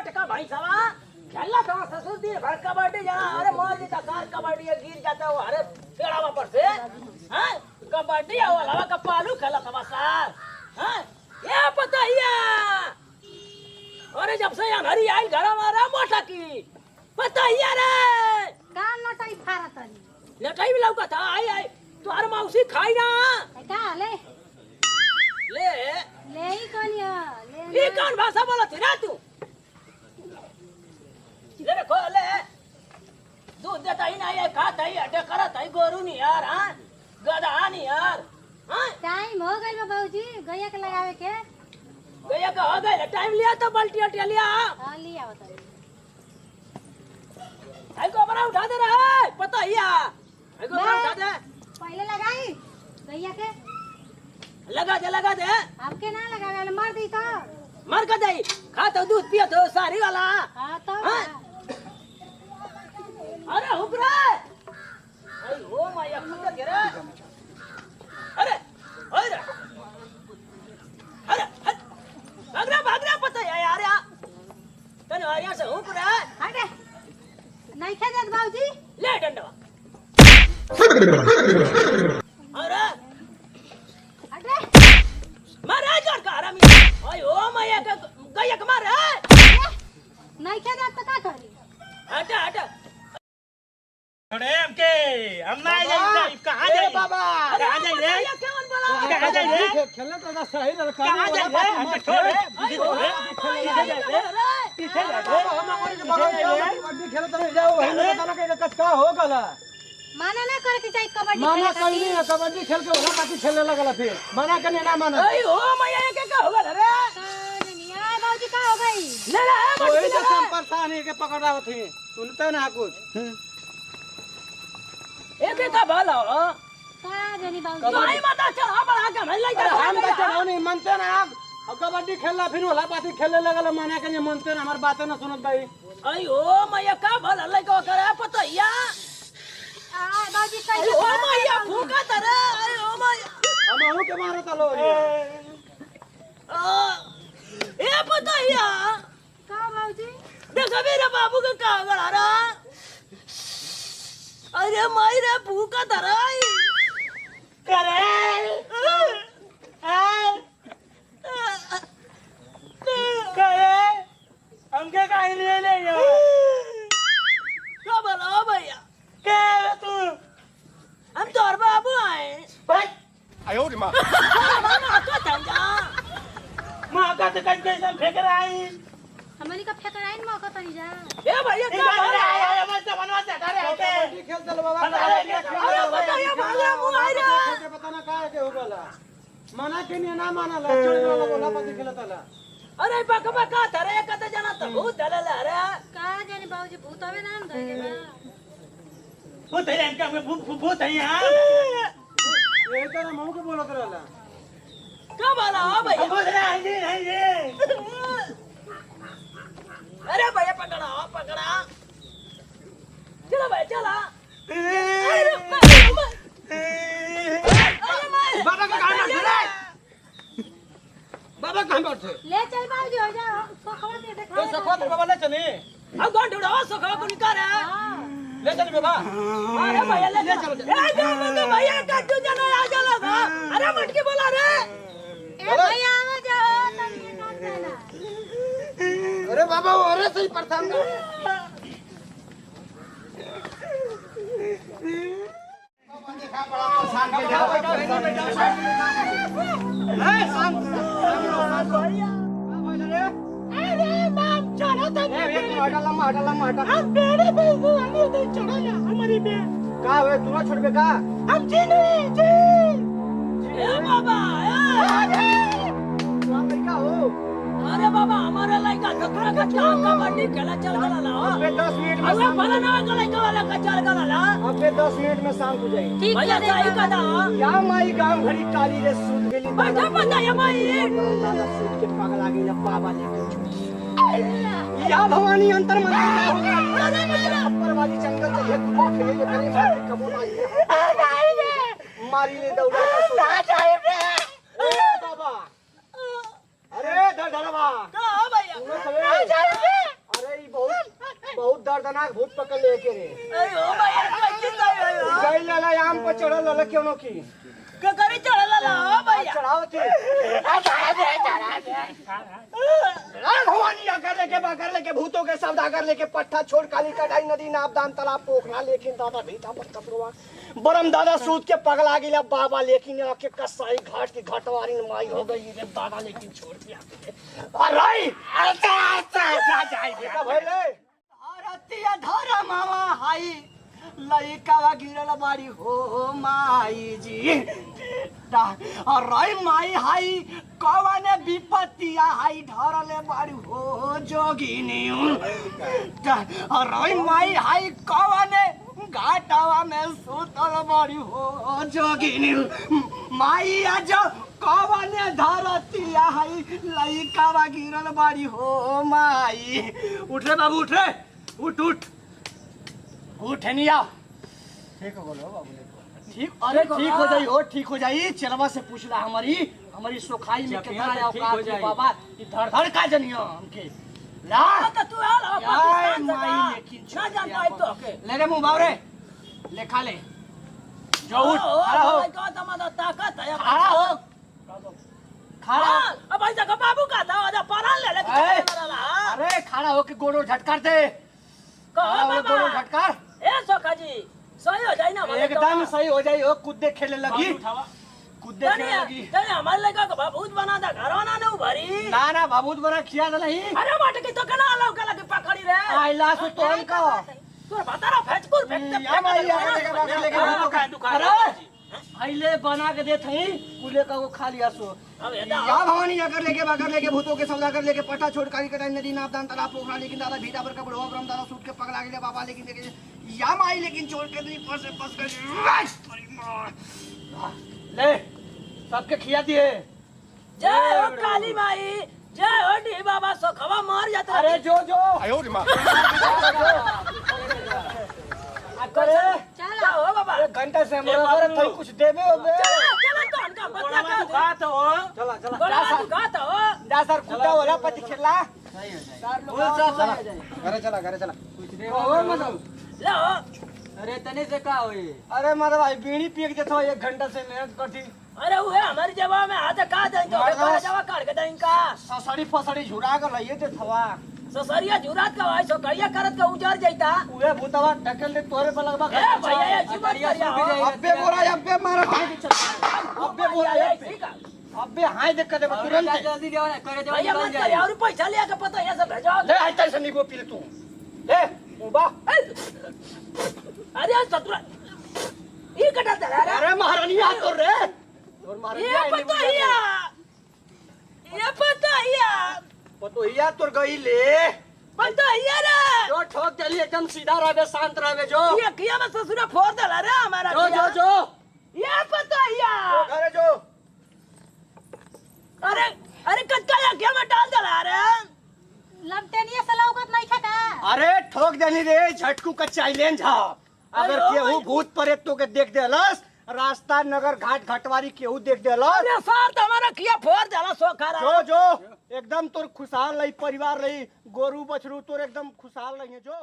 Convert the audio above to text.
टका भाई सावा खेलना था ससुर दी घर कबड्डी जाना अरे मार देता कार कबड्डी गिर जाता वो अरे पेड़ावा पर से हैं कबड्डी वो लावा का पालू खेला था सर हैं ये पता ही है अरे जब से हमारी आई घर हमारा मोटा की पता ही है रे का नटाई फारतनी लटाई भी लौका था आई आई तू हर मौसी खाई ना का ले ले ले ही कोनिया ले ये कौन भाषा बोला थी ना तू ले रे खोले दूध देता ही नहीं है खाता ही अटे करता ही गोरू नहीं यार हाँ गधा नहीं यार हाँ टाइम हो गइल बा बाबूजी गैया के लगावे के गया का हो गया टाइम लिया तो बाल्टी अटे लिया हां लिया बता आई को बड़ा उठा दे रहा है पता ही है आई को बड़ा उठा दे पहले लगाई गैया के लगा दे हमके ना लगावे मर दी तो मर का दे खा तो दूध पिया तो सारी वाला हां तो हाँ? अरे हुकरा अरे ओ माया खुद के रे अरे अरे अरे भागना पता है यार यार तने आया से हुकरा हटे नहीं खे जात बाबूजी ले डंडवा अरे हटे मारे जोर का हरामी ओए ओ माया का गया के मारे नहीं खे जात तो का करी हटा छोड़े हमके हम ना जाई कहां जाई बाबा कहां जाई रे ये कौन बोला कहां जाई रे खेलने तो सही ना कहां जाई रे हम छोड़े पीछे जा रे हम हमारे के बगल कबड्डी खेले तो जाओ वही में पता के कचका हो गला माना ना करे के चाहिए कबड्डी माना करनी है कबड्डी खेल के ओला पाती खेलने लगला फिर माना करने ना माना ओए ओ माया के का होगा रे नहीं आए बाबूजी का हो गई ले ले वही तो संपर्क है के पकड़ावत है सुनते ना कुछ एक का भाला हो का जानी बाबूजी भाई माता चढ़ा बढ़ा के मैं ले हम का चढ़ाओ नहीं मानते ना आप अब कबड्डी खेलना फिर ओला पाती खेलने लगला माना के मानते ना हमारी बातें ना सुनत भाई आई ओ मैया का भला ले को करे पता या आ बाबूजी आई कैसे ओ मैया भूखा तरे आई ओ मैया हम आहू के मारे तलो ए पता या का बाबूजी देखो मेरे बाबू का का गला रा अरे मायरे भूखा तरे करे करे हमके काहे नहीं ले गया का भला भैया के तू हम तो बाबू आए बस 哎呦我的妈！ मामा का तंगा मां का तो कहीं कैसे फेंक रहा है हमनी का फेकराइन मौका तनी जा ए भैया नहीं का कर भला रहा है बस बनवा से हटा रहे कबड्डी खेल चल बाबा अरे बताइए भागला मुंह आई रे के पता ना का के हो गला माना के नहीं ना माना ला चढ़ वाला ओला पाती खेलता अरे बकबा का तरे का तो जाना तो भूत दलल अरे का जानी बाबूजी भूतवे ना हम धइले बा भूत है इनका भूत है यहां ये तो ना मऊ के बोलत रहला का भला हो भैया भूत नहीं ये अरे भैया पकड़ा चलो भाई चला अरे बाबा का कहां बैठे बाबा कहां बैठे ले चल बाबूजी हो जा सोखवा के देखा तो सखोत बाबा ले चली अब कौन ढूंढा सखा को निकाल ले चल बाबा अरे भैया ले चलो ए गांव में भैया कट्टू जना आ जा लगा अरे मटके बोला रे ए भैया आ जाओ तनी काट देना अरे बाबा अरे सही प्रथम अरे बाप चढ़ा तो हटा हम बेड़े पे हम उधर चढ़ा ना हमारी बे का होए तू ना छोड़बे का हम जी ए बाबा अरे का हो अरे बाबा हमारे लड़का सत्रह का काम कबड्डी खेला चल गला ला अबे 10 मिनट में अल्लाह भला ना लड़का वाला का चल गला ला अबे 10 मिनट में शाम हो जाएगी ठीक भैया है सही कदा क्या माई गांव घड़ी काली रे सूत गेली बैठा पता है माई दादा सूत के पागल आ गई बाबा लेके या भवानी अंतर मंदिर अपर वाली जंगल से एक को खेले ये करे मार कबूल आई मारी ले दौड़ा बाबा अरे धड़धड़वा का भैया सुनो सवे बहुत दर्दनाक भूत पकड़ लेके रे अरे ओ भैया कैसे गए गई लाला आम पर चढ़ल लल क्यों नो की के करी चढ़ला ला ओ भैया चढ़ाव थी भवानी आकर लेके भूतों के शब्द आकर लेके पट्टा छोड़ काली कटाई नदी नाप दान तालाब पोखरा लेकिन दादा भीता पर कपड़वा बरम दादा सूत के पगला गिला बाबा लेकिन आके कसाई घाट की घाटवारी माई हो गई रे दादा लेकिन छोड़ दिया अरे जा जा भले आरतिया धरा मामा हाई लइका गिरल बाड़ी हो माई जी अरे माई हाई कवने विपत्तिया हाई धरले बाड़ी हो जोगिनी अरे माई हाई कवने घाटावा में सुतल बाड़ी हो जोगिनी माई आज कवने धरतिया हाई लइका गिरल बाड़ी हो माई उठ रे बाबू उठ रे उठ उठ उठ नहीं आओ ठीक बोलो बाबू ठीक अरे ठीक हो जाई हो ठीक हो जाई चलवा से पूछ ला हमारी सोखाई में कितना आओ का बाबा ई धड़ धड़ का जनियो हमके ला तो तू आ ला यार माई लेकिन ना जान पाई तो के ले रे मुंह बावरे ले खा ले जो उठ खड़ा हो का तमादा ताकत है खड़ा हो खड़ा अब ऐसा का बाबू का था आजा परान ले अरे खड़ा हो के गोड़ो झटकार दे गोड़ो झटकार ए सोखा जी सही हो जाए ना एकदम सही हो जाई हो कूदे खेले लगी कूदे खेले लगी तने हमारे लगा का बाबूत बना दा घरवाना न भरी ना बाबूत बना खिया नहीं अरे बाटे की तो कना आलो कला के पकड़ी रे आइला सो तोन का तोर बतारा फेचकुर फेंकते या माई अरे आइले बना के दे थई कुले का वो खा लिया सो या भवानी अगर लेके भूतों के सौदा कर लेके पटा छोड़ काली कटाई नदी नाप दान तालाब पोखरा लेकिन दादा भीटा पर कपड़वा ब्रह्म दादा सूट के पगला गेले बाबा लेकिन देखे या माई लेकिन छोड़ के नहीं फंस फंस कर ले सबके खिया दिए जय हो काली माई जय हो डी बाबा सोखवा मार जाता अरे जो आयो रे मां करे चला हो बाबा एक घंटा से हमरा थई कुछ देबे होबे चला तो उनका बच्चा का बात हो चला बोला तू का तो जा सर कुत्ता वाला पति खेला सही हो जाए घरे चला कुछ दे और मतलब लो अरे तने से का होई अरे मारे भाई बीड़ी पी के देथो 1 घंटा से मेहनत करती अरे वो है हमारी जवाब में हाथ का दें तो का जवाब काट के दें का ससड़ी फसड़ी झुरा के लइए देथवा ससरिया जुरात का वाई सो करिया करत का उजार जाईता उहे भूतवा टकल दे तोरे पर लगबा ए भैया ये जीवन करिया अबे बोरा अबे मारा अबे बोरा अबे हाय देख के दे तुरंत जल्दी देवा करे देवा भैया मत करिया और पैसा लिया के पता ये सब भेजो ले हाय तैसे नहीं गो पी तू ले मुबा अरे सतुरा ये कटा दे अरे महारानी आ तो रे और महारानी ये पता हिया तोर गई ले पता हिया रे जो ठोक देली एकदम सीधा रहबे शांत रहबे जो ये किया में ससुरा फोड़ देला रे हमारा जो ये पता हिया घरे जो अरे कच्चा या क्या में डाल देला रे लमटेनिया से लौकत नहीं खटा अरे ठोक देली रे झटकू का चैलेंज है अगर केहू भूत प्रेत तो के देख देलस रास्ता नगर घाट घाटवारी केहू देख देलस अरे साथ हमारा किया फोड़ देला सोखा जो एकदम तोर खुशहाल रही परिवार रही गोरू बछरू तोर एकदम खुशहाल रही जो